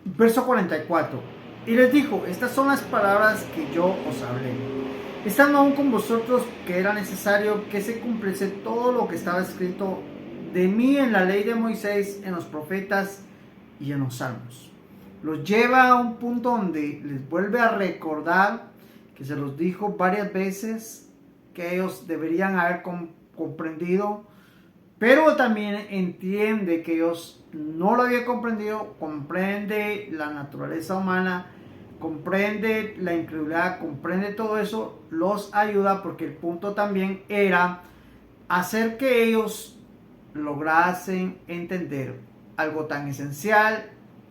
Verso 44. Y les dijo, estas son las palabras que yo os hablé, estando aún con vosotros, que era necesario que se cumpliese todo lo que estaba escrito de mí en la ley de Moisés, en los profetas y en los salmos. Los lleva a un punto donde les vuelve a recordar que se los dijo varias veces que ellos deberían haber comprendido, pero también entiende que ellos no lo habían comprendido, comprende la naturaleza humana, comprende la incredulidad, comprende todo eso, los ayuda porque el punto también era hacer que ellos lograsen entender algo tan esencial,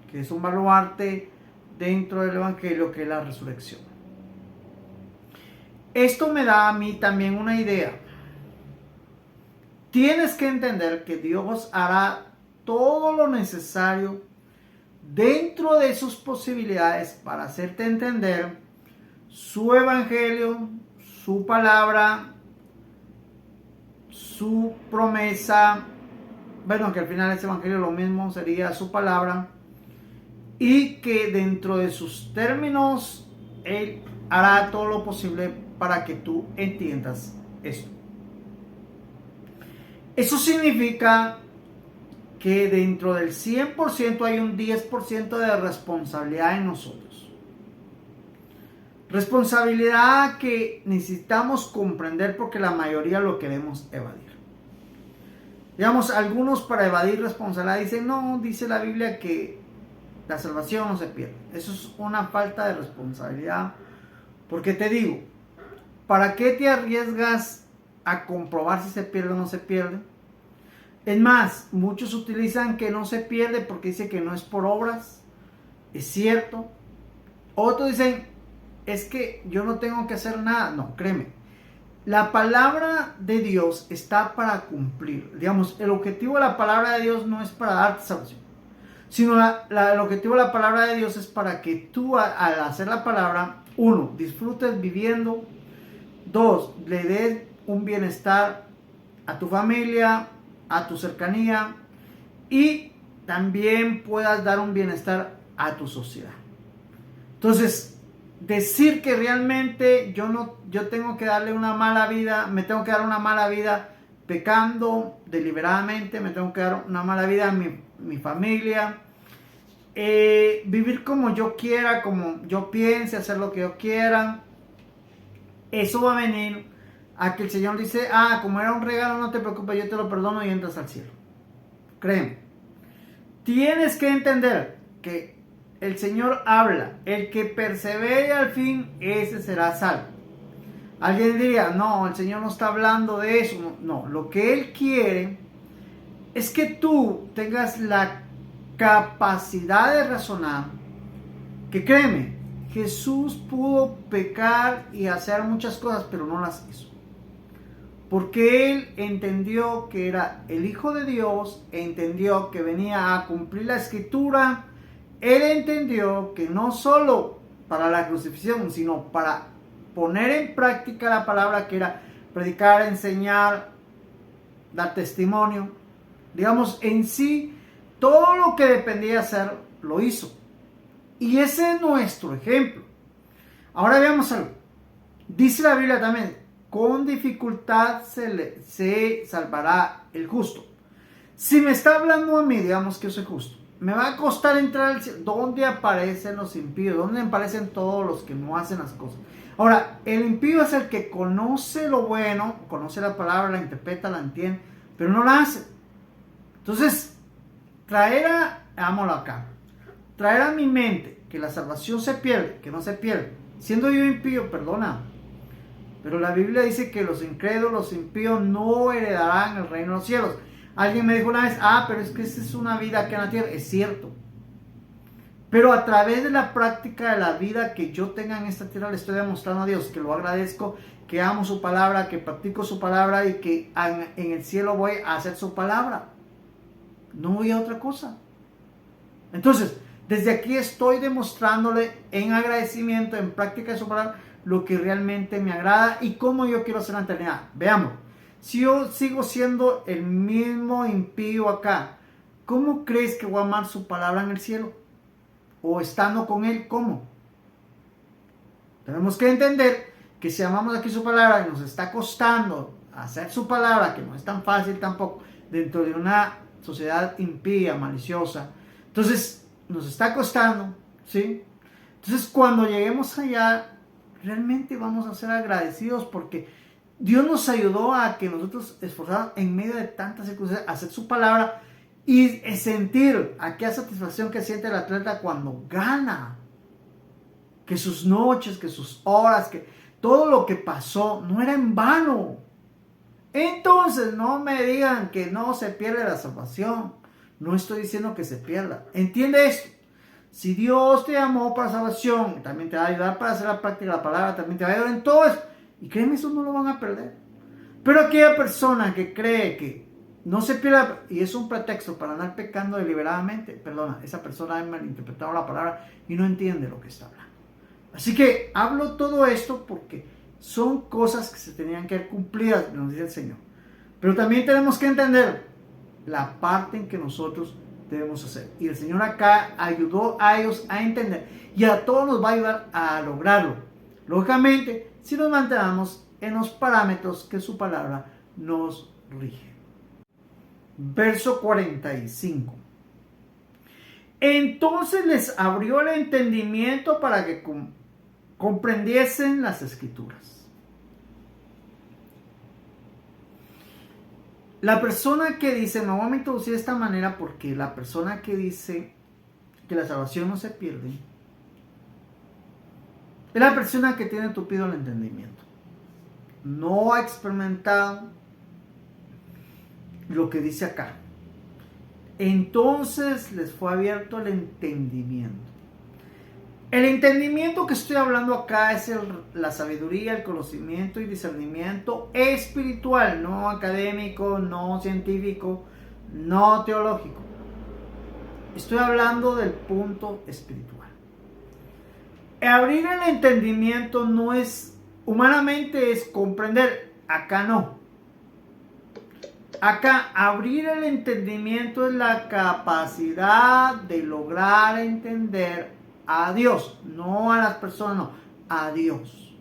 que es un baluarte dentro del Evangelio, que es la resurrección. Esto me da a mí también una idea. Tienes que entender que Dios hará todo lo necesario dentro de sus posibilidades para hacerte entender su evangelio, su palabra, su promesa. Bueno, que al final ese evangelio lo mismo sería su palabra. Y que dentro de sus términos Él hará todo lo posible para que tú entiendas esto. Eso significa que dentro del 100% hay un 10% de responsabilidad en nosotros. Responsabilidad que necesitamos comprender porque la mayoría lo queremos evadir. Digamos, algunos para evadir responsabilidad dicen, no, dice la Biblia que la salvación no se pierde. Eso es una falta de responsabilidad. Porque te digo, ¿para qué te arriesgas a comprobar si se pierde o no se pierde? Es más, muchos utilizan que no se pierde porque dice que no es por obras. Es cierto. Otros dicen, es que yo no tengo que hacer nada. No, créeme. La palabra de Dios está para cumplir. Digamos, el objetivo de la palabra de Dios no es para darte salvación, sino el objetivo de la palabra de Dios es para que tú al hacer la palabra, uno, disfrutes viviendo. Dos, le des un bienestar a tu familia, a tu cercanía, y también puedas dar un bienestar a tu sociedad. Entonces, decir que realmente yo tengo que darle una mala vida, me tengo que dar una mala vida pecando deliberadamente, me tengo que dar una mala vida a mi familia, vivir como yo quiera, como yo piense, hacer lo que yo quiera, eso va a venir a que el Señor dice, como era un regalo, no te preocupes, yo te lo perdono y entras al cielo. Créeme. Tienes que entender que el Señor habla, el que persevere al fin, ese será salvo. Alguien diría, no, el Señor no está hablando de eso. No, lo que Él quiere es que tú tengas la capacidad de razonar, que créeme, Jesús pudo pecar y hacer muchas cosas, pero no las hizo. Porque Él entendió que era el Hijo de Dios, entendió que venía a cumplir la Escritura. Él entendió que no solo para la crucifixión, sino para poner en práctica la palabra, que era predicar, enseñar, dar testimonio. Digamos, en sí, todo lo que dependía de hacer, lo hizo. Y ese es nuestro ejemplo. Ahora veamos algo. Dice la Biblia también, con dificultad se salvará el justo. Si me está hablando a mí, digamos que yo soy justo, me va a costar entrar al cielo. ¿Dónde aparecen los impíos? ¿Dónde aparecen todos los que no hacen las cosas? Ahora, el impío es el que conoce lo bueno, conoce la palabra, la interpreta, la entiende, pero no la hace. Entonces, traer a mi mente que la salvación se pierde, que no se pierde, siendo yo impío, perdona. Pero la Biblia dice que los incrédulos, los impíos, no heredarán el reino de los cielos. Alguien me dijo una vez, pero es que esa es una vida aquí en la tierra. Es cierto. Pero a través de la práctica de la vida que yo tenga en esta tierra, le estoy demostrando a Dios que lo agradezco, que amo su palabra, que practico su palabra y que en el cielo voy a hacer su palabra. No voy a otra cosa. Entonces, desde aquí estoy demostrándole en agradecimiento, en práctica de su palabra, lo que realmente me agrada y cómo yo quiero hacer la eternidad. Veamos, si yo sigo siendo el mismo impío acá, ¿cómo crees que voy a amar su palabra en el cielo? o estando con Él, ¿cómo? Tenemos que entender que si amamos aquí su palabra y nos está costando hacer su palabra, que no es tan fácil tampoco, dentro de una sociedad impía, maliciosa, entonces nos está costando, ¿sí? Entonces cuando lleguemos allá, realmente vamos a ser agradecidos porque Dios nos ayudó a que nosotros esforzáramos en medio de tantas circunstancias, a hacer su palabra y sentir aquella satisfacción que siente el atleta cuando gana. Que sus noches, que sus horas, que todo lo que pasó no era en vano. Entonces no me digan que no se pierde la salvación. No estoy diciendo que se pierda. Entiende esto. Si Dios te llamó para salvación, también te va a ayudar para hacer la práctica de la palabra, también te va a ayudar en todo eso. Y créeme, eso no lo van a perder. Pero aquella persona que cree que no se pierda y es un pretexto para andar pecando deliberadamente, perdona, esa persona ha malinterpretado la palabra y no entiende lo que está hablando. Así que hablo todo esto porque son cosas que se tenían que cumplir, nos dice el Señor. Pero también tenemos que entender la parte en que nosotros debemos hacer. Y el Señor acá ayudó a ellos a entender. Y a todos nos va a ayudar a lograrlo. Lógicamente, si nos mantenemos en los parámetros que su palabra nos rige. Verso 45. Entonces les abrió el entendimiento para que comprendiesen las escrituras. La persona que dice, me voy a introducir de esta manera porque la persona que dice que la salvación no se pierde, es la persona que tiene tupido el entendimiento. No ha experimentado lo que dice acá. Entonces les fue abierto el entendimiento. El entendimiento que estoy hablando acá es la sabiduría, el conocimiento y discernimiento espiritual, no académico, no científico, no teológico. Estoy hablando del punto espiritual. Abrir el entendimiento no es, humanamente es comprender, acá no. Acá, abrir el entendimiento es la capacidad de lograr entender a Dios, no a las personas, no, a Dios.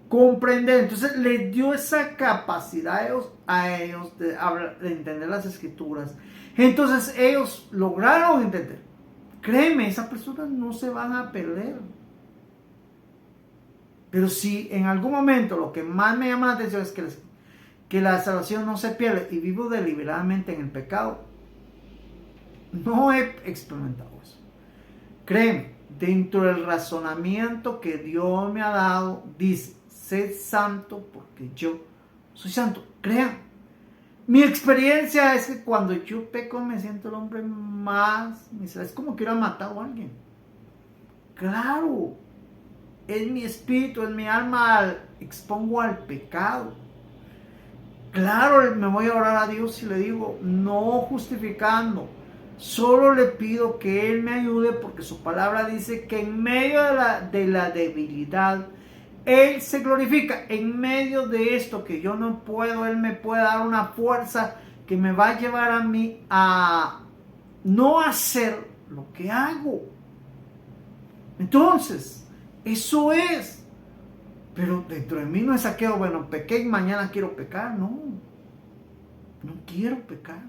Comprender, entonces les dio esa capacidad a ellos de entender las escrituras. Entonces ellos lograron entender. Créeme, esas personas no se van a perder. Pero si en algún momento lo que más me llama la atención es que la salvación no se pierde y vivo deliberadamente en el pecado, no he experimentado eso. Créeme, dentro del razonamiento que Dios me ha dado, dice, sed santo porque yo soy santo. Crean, mi experiencia es que cuando yo peco me siento el hombre más miserable. Es como que hubiera matado a alguien. Claro, es mi espíritu, es mi alma, expongo al pecado. Claro, me voy a orar a Dios y le digo, no justificando, solo le pido que Él me ayude porque su palabra dice que en medio de la debilidad, Él se glorifica. En medio de esto que yo no puedo, Él me puede dar una fuerza que me va a llevar a mí a no hacer lo que hago. Entonces, eso es. Pero dentro de mí no es aquello, bueno, pequé y mañana quiero pecar. No, no quiero pecar.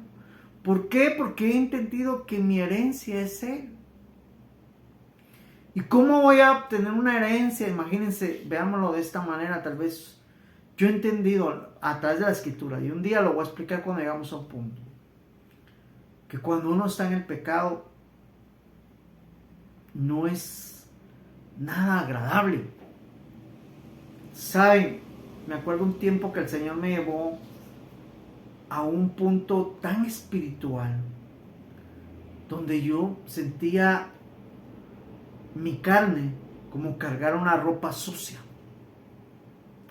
¿Por qué? Porque he entendido que mi herencia es Él. ¿Y cómo voy a obtener una herencia? Imagínense, veámoslo de esta manera. Tal vez yo he entendido a través de la escritura, y un día lo voy a explicar cuando llegamos a un punto, que cuando uno está en el pecado, no es nada agradable. Saben, me acuerdo un tiempo que el Señor me llevó a un punto tan espiritual donde yo sentía mi carne como cargar una ropa sucia.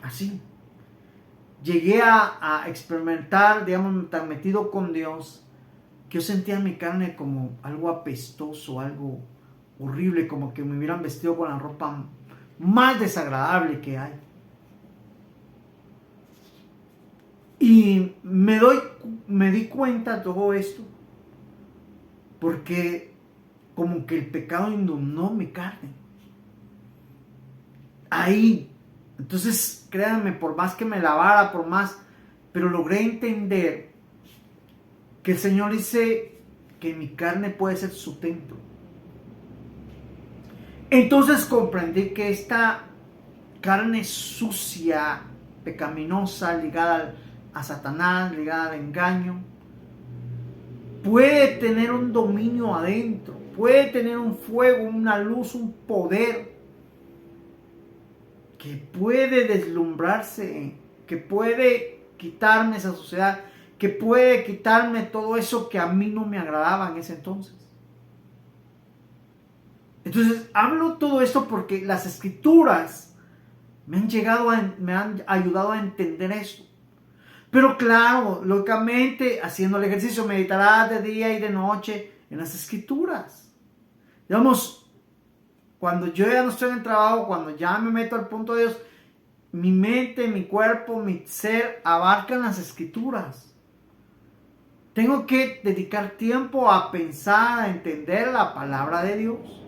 Así. Llegué a experimentar, digamos, tan metido con Dios, que yo sentía mi carne como algo apestoso, algo horrible, como que me hubieran vestido con la ropa más desagradable que hay. Y me di cuenta de todo esto porque como que el pecado inundó mi carne. Ahí. Entonces, créanme, por más que me lavara, pero logré entender que el Señor dice que mi carne puede ser su templo. Entonces comprendí que esta carne sucia, pecaminosa, ligada a Satanás, ligada al engaño, puede tener un dominio adentro, puede tener un fuego, una luz, un poder que puede deslumbrarse, que puede quitarme esa suciedad, que puede quitarme todo eso que a mí no me agradaba en ese entonces. Entonces, hablo todo esto porque las escrituras me han ayudado a entender esto. Pero claro, lógicamente, haciendo el ejercicio, meditarás de día y de noche en las escrituras. Digamos, cuando yo ya no estoy en el trabajo, cuando ya me meto al punto de Dios, mi mente, mi cuerpo, mi ser abarcan las escrituras. Tengo que dedicar tiempo a pensar, a entender la palabra de Dios.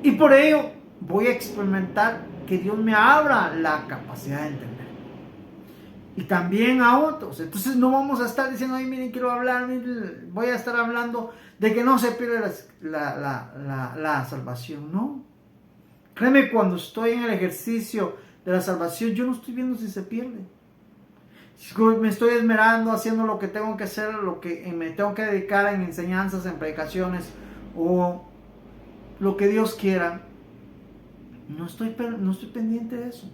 Y por ello voy a experimentar que Dios me abra la capacidad de entender. Y también a otros. Entonces no vamos a estar diciendo, ay, miren, quiero hablar, voy a estar hablando de que no se pierde la salvación. No. Créeme, cuando estoy en el ejercicio de la salvación, yo no estoy viendo si se pierde. Si me estoy esmerando, haciendo lo que tengo que hacer, lo que me tengo que dedicar en enseñanzas, en predicaciones, o lo que Dios quiera, no estoy pendiente de eso.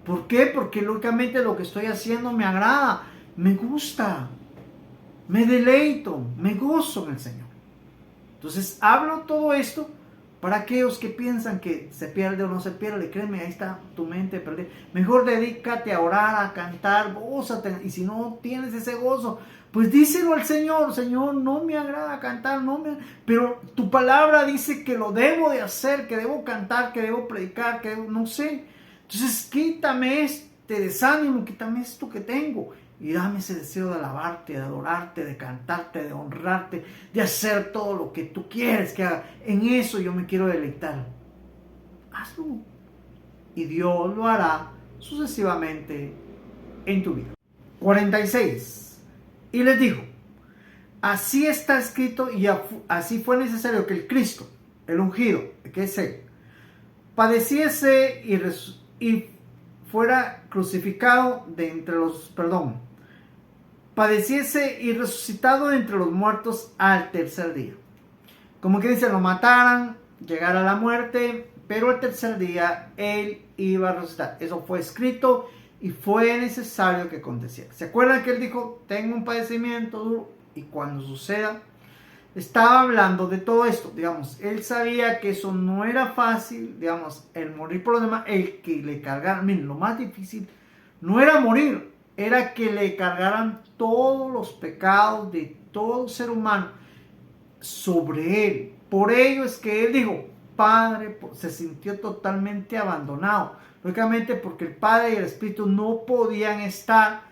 ¿Por qué? Porque lógicamente lo que estoy haciendo me agrada, me gusta, me deleito, me gozo en el Señor. Entonces hablo todo esto para aquellos que piensan que se pierde o no se pierde. Créeme, ahí está tu mente perdida. Mejor dedícate a orar, a cantar, gózate. Y si no tienes ese gozo, pues díselo al Señor. Señor, no me agrada cantar, pero tu palabra dice que lo debo de hacer, que debo cantar, que debo predicar, que debo, no sé. Entonces quítame este desánimo, quítame esto que tengo y dame ese deseo de alabarte, de adorarte, de cantarte, de honrarte, de hacer todo lo que tú quieres que haga. En eso yo me quiero deleitar. Hazlo y Dios lo hará sucesivamente en tu vida. 46. Y les dijo, así está escrito y así fue necesario que el Cristo, el ungido, que es Él, padeciese y fuera crucificado de entre los, padeciese y resucitado de entre los muertos al tercer día. Como que dice, lo mataran, llegara a la muerte, pero al tercer día Él iba a resucitar. Eso fue escrito y fue necesario que aconteciera. ¿Se acuerdan que Él dijo, tengo un padecimiento duro? Y cuando suceda, estaba hablando de todo esto, digamos, Él sabía que eso no era fácil, digamos, el morir por los demás, el que le cargaran, miren, lo más difícil no era morir, era que le cargaran todos los pecados de todo ser humano sobre Él. Por ello es que Él dijo, Padre, se sintió totalmente abandonado, lógicamente porque el Padre y el Espíritu no podían estar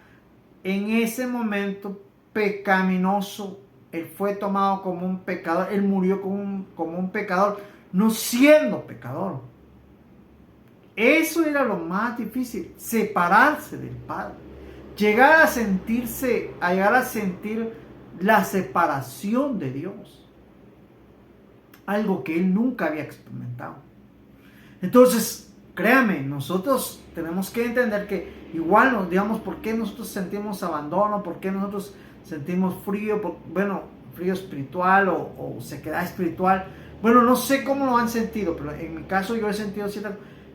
en ese momento pecaminoso. Él fue tomado como un pecador, Él murió como un pecador, no siendo pecador. Eso era lo más difícil, separarse del Padre, llegar a sentir la separación de Dios, algo que Él nunca había experimentado. Entonces, créame, nosotros tenemos que entender que igual, digamos, ¿por qué nosotros sentimos abandono? ¿Por qué nosotros sentimos frío? Frío espiritual o sequedad espiritual. Bueno, no sé cómo lo han sentido, pero en mi caso yo he sentido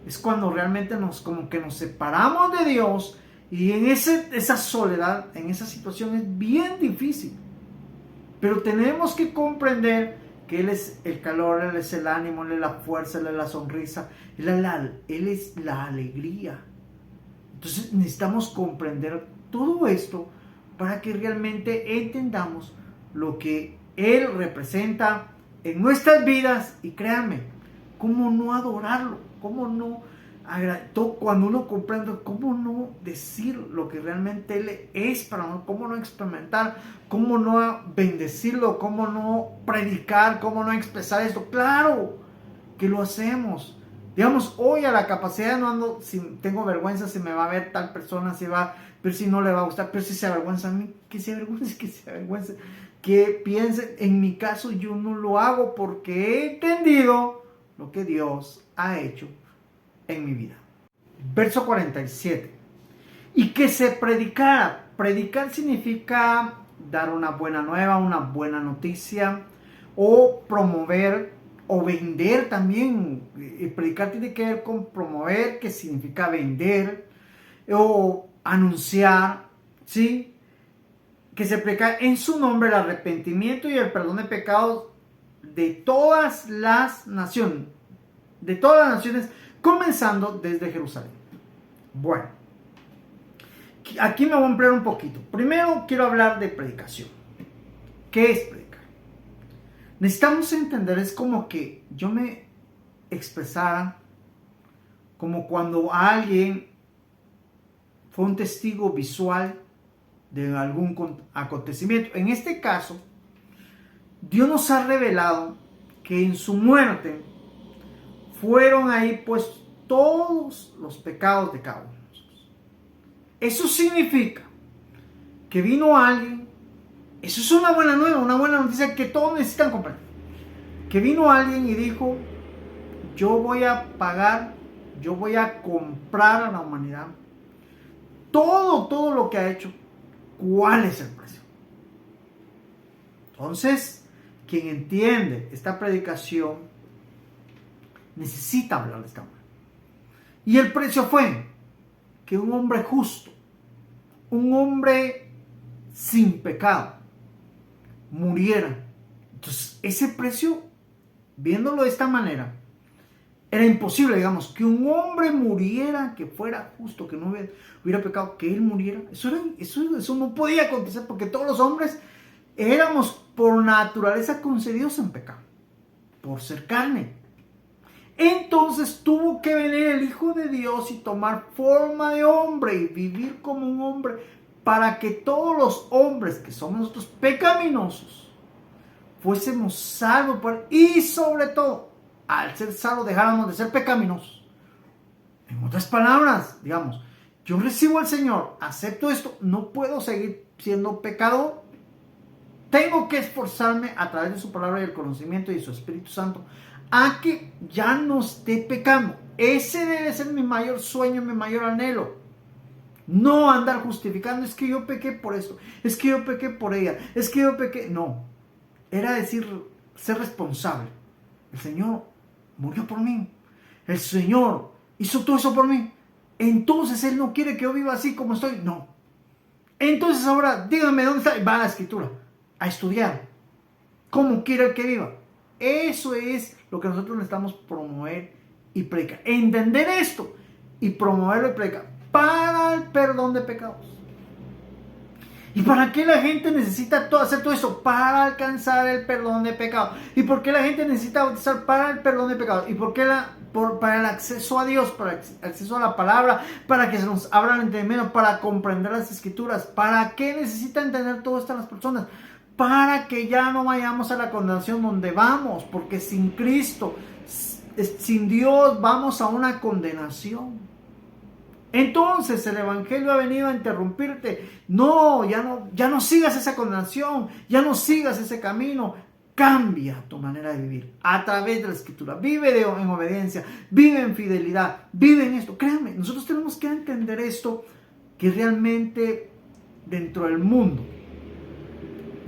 es cuando realmente nos separamos de Dios y en esa soledad, en esa situación es bien difícil. Pero tenemos que comprender que Él es el calor, Él es el ánimo, Él es la fuerza, Él es la sonrisa, Él es la alegría. Entonces necesitamos comprender todo esto para que realmente entendamos lo que Él representa en nuestras vidas. Y créanme, cómo no adorarlo, cómo no Cuando uno comprende cómo no decir lo que realmente Él es para nosotros, cómo no experimentar, cómo no bendecirlo, cómo no predicar, cómo no expresar esto. Claro que lo hacemos. Digamos, hoy a la capacidad no ando, si tengo vergüenza, si me va a ver tal persona, si va, pero si no le va a gustar, pero si se avergüenza a mí, que se avergüence, que piense. En mi caso yo no lo hago porque he entendido lo que Dios ha hecho en mi vida. Verso 47. Y que se predicara. Predicar significa dar una buena nueva, una buena noticia, o promover o vender también. Predicar tiene que ver con promover, que significa vender, o anunciar, ¿sí? Que se predica en su nombre el arrepentimiento y el perdón de pecados de todas las naciones, comenzando desde Jerusalén. Bueno, aquí me voy a ampliar un poquito. Primero quiero hablar de predicación. ¿Qué es predicar? Necesitamos entender, es como que yo me expresara como cuando alguien fue un testigo visual de algún acontecimiento. En este caso, Dios nos ha revelado que en su muerte fueron ahí pues todos los pecados de cada uno de nosotros. Eso significa que vino alguien, eso es una buena nueva, una buena noticia que todos necesitan comprender. Que vino alguien y dijo, yo voy a pagar, yo voy a comprar a la humanidad todo lo que ha hecho. ¿Cuál es el precio? Entonces, quien entiende esta predicación necesita hablar de esta manera. Y el precio fue que un hombre justo, un hombre sin pecado, muriera. Entonces, ese precio, viéndolo de esta manera, era imposible, digamos, que un hombre muriera, que fuera justo, que no hubiera pecado, que él muriera. Eso no podía acontecer porque todos los hombres éramos por naturaleza concedidos en pecado, por ser carne. Entonces tuvo que venir el Hijo de Dios y tomar forma de hombre y vivir como un hombre para que todos los hombres que somos nosotros pecaminosos fuésemos salvos y sobre todo al ser salvos dejáramos de ser pecaminosos. En otras palabras, digamos, yo recibo al Señor, acepto esto, no puedo seguir siendo pecador. Tengo que esforzarme a través de su palabra y el conocimiento y de su Espíritu Santo a que ya no esté pecando. Ese debe ser mi mayor sueño, mi mayor anhelo. No andar justificando, es que yo pequé por esto, es que yo pequé por ella, es que yo pequé. No, era decir, ser responsable. El Señor murió por mí. El Señor hizo todo eso por mí. Entonces Él no quiere que yo viva así como estoy. No. Entonces ahora dígame dónde está. Va a la Escritura a estudiar cómo quiere el que viva. Eso es lo que nosotros necesitamos promover y predicar. Entender esto y promoverlo y predicar para el perdón de pecados. ¿Y para qué la gente necesita hacer todo eso? Para alcanzar el perdón de pecados. ¿Y por qué la gente necesita bautizar para el perdón de pecados? ¿Y por qué para el acceso a Dios, para el acceso a la palabra, para que se nos abra el entendimiento, para comprender las Escrituras? ¿Para qué necesitan entender todo esto las personas? Para que ya no vayamos a la condenación donde vamos, porque sin Cristo, sin Dios, vamos a una condenación. Entonces el Evangelio ha venido a interrumpirte. No, ya no sigas esa condenación, ya no sigas ese camino. Cambia tu manera de vivir a través de la Escritura. Vive en obediencia, vive en fidelidad, vive en esto. Créanme, nosotros tenemos que entender esto, que realmente dentro del mundo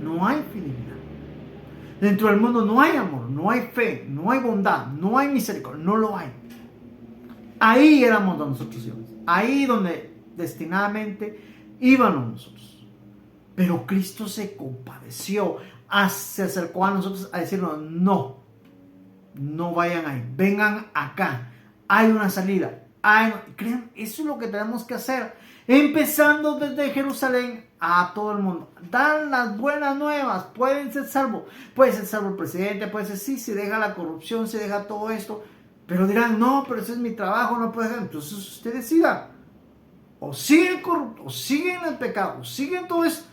no hay fidelidad. Dentro del mundo no hay amor, no hay fe, no hay bondad, no hay misericordia, no lo hay. Ahí éramos nosotros, Dios. Ahí donde destinadamente íbamos nosotros. Pero Cristo se compadeció, se acercó a nosotros a decirnos, no vayan ahí, vengan acá, hay una salida. Crean, eso es lo que tenemos que hacer, empezando desde Jerusalén a todo el mundo. Dar las buenas nuevas, pueden ser salvos. Puede ser salvo el presidente, puede ser, sí, se deja la corrupción, se deja todo esto. Pero dirán, no, pero ese es mi trabajo, no puede ser. Entonces usted decida. O sigue corrupto, o sigue en el pecado, o sigue en todo eso,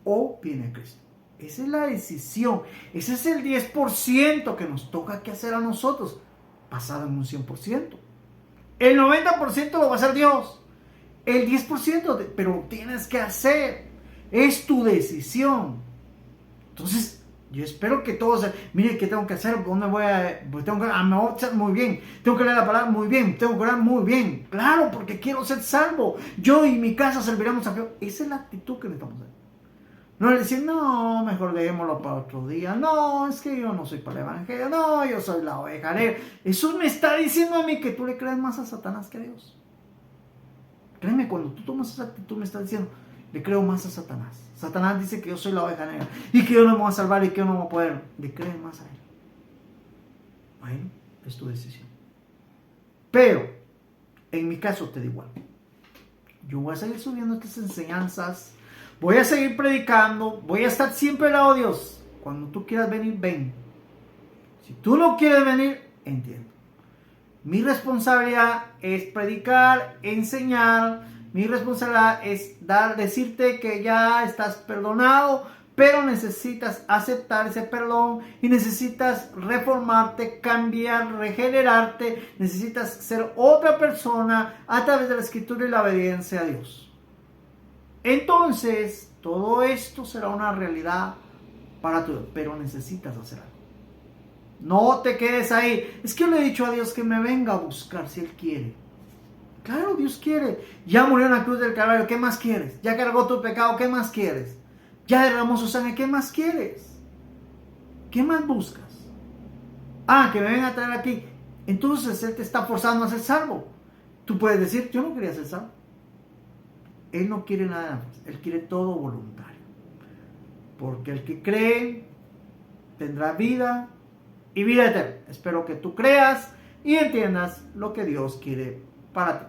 o viene a Cristo. Esa es la decisión. Ese es el 10% que nos toca que hacer a nosotros, basado en un 100%. El 90% lo va a hacer Dios. El 10%, pero tienes que hacer. Es tu decisión. Entonces, yo espero que todos, mire, ¿qué tengo que hacer? ¿Dónde voy a...? Pues tengo que, me voy a echar muy bien. Tengo que leer la palabra muy bien. Tengo que orar muy bien. Claro, porque quiero ser salvo. Yo y mi casa serviremos a Dios. Esa es la actitud que necesitamos hacer. No es decir, no, mejor dejémoslo para otro día. No, es que yo no soy para el evangelio. No, yo soy la oveja negra. Eso me está diciendo a mí que tú le crees más a Satanás que a Dios. Créeme, cuando tú tomas esa actitud me estás diciendo, le creo más a Satanás. Satanás dice que yo soy la oveja negra y que yo no me voy a salvar y que yo no voy a poder. Le crees más a él. Bueno, es tu decisión. Pero, en mi caso te da igual. Yo voy a seguir subiendo estas enseñanzas. Voy a seguir predicando. Voy a estar siempre al lado de Dios. Cuando tú quieras venir, ven. Si tú no quieres venir, entiendo. Mi responsabilidad es predicar, enseñar. Mi responsabilidad es decirte que ya estás perdonado, pero necesitas aceptar ese perdón y necesitas reformarte, cambiar, regenerarte. Necesitas ser otra persona a través de la Escritura y la obediencia a Dios. Entonces, todo esto será una realidad para tu vida, pero necesitas hacer algo. No te quedes ahí. Es que yo le he dicho a Dios que me venga a buscar si Él quiere. Claro, Dios quiere. Ya murió en la cruz del Calvario. ¿Qué más quieres? Ya cargó tu pecado. ¿Qué más quieres? Ya derramó su sangre. ¿Qué más quieres? ¿Qué más buscas? Ah, que me venga a traer aquí. Entonces Él te está forzando a ser salvo. Tú puedes decir, yo no quería ser salvo. Él no quiere nada más. Él quiere todo voluntario. Porque el que cree tendrá vida y vida eterna. Espero que tú creas y entiendas lo que Dios quiere para ti.